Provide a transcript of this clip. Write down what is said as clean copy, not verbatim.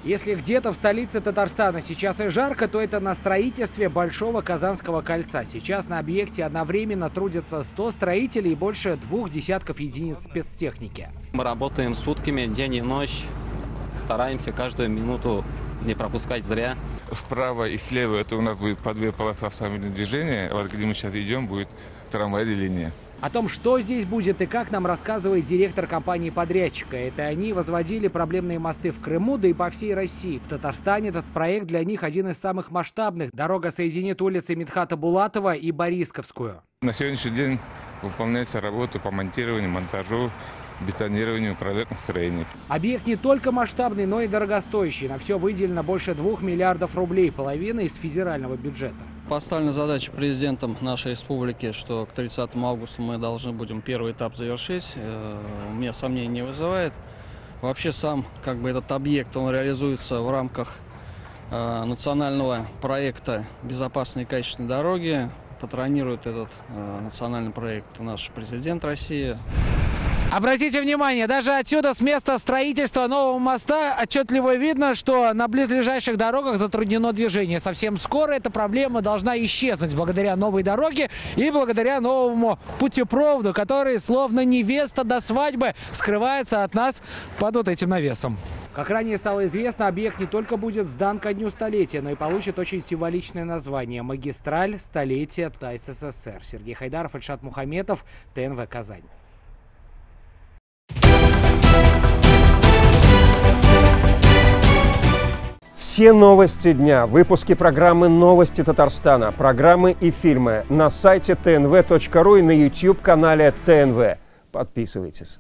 Если где-то в столице Татарстана сейчас и жарко, то это на строительстве Большого Казанского кольца. Сейчас на объекте одновременно трудятся 100 строителей и больше 2 десятков единиц спецтехники. Мы работаем сутками, день и ночь. Стараемся каждую минуту не пропускать зря. Справа и слева это у нас будет по 2 полосы автомобильного движения. Вот где мы сейчас идем, будет трамвайная линия. О том, что здесь будет и как, нам рассказывает директор компании-подрядчика. Это они возводили проблемные мосты в Крыму, да и по всей России. В Татарстане этот проект для них один из самых масштабных. Дорога соединит улицы Мидхата Булатова и Борисковскую. На сегодняшний день выполняются работы по монтированию, монтажу, бетонированию пролетных строений. Объект не только масштабный, но и дорогостоящий. На все выделено больше 2 миллиардов рублей, половина из федерального бюджета. Поставлена задача президентом нашей республики, что к 30 августа мы должны будем первый этап завершить. У меня сомнений не вызывает. Вообще сам этот объект, он реализуется в рамках национального проекта «Безопасные и качественные дороги». Патронирует этот национальный проект наш президент России. Обратите внимание, даже отсюда, с места строительства нового моста, отчетливо видно, что на близлежащих дорогах затруднено движение. Совсем скоро эта проблема должна исчезнуть благодаря новой дороге и благодаря новому путепроводу, который, словно невеста до свадьбы, скрывается от нас под вот этим навесом. Как ранее стало известно, объект не только будет сдан ко дню столетия, но и получит очень символичное название – «Магистраль столетия ТАСС-СССР». Сергей Хайдаров, Ильшат Мухаметов, ТНВ «Казань». Все новости дня, выпуски программы «Новости Татарстана», программы и фильмы на сайте tnv.ru и на YouTube-канале ТНВ. Подписывайтесь.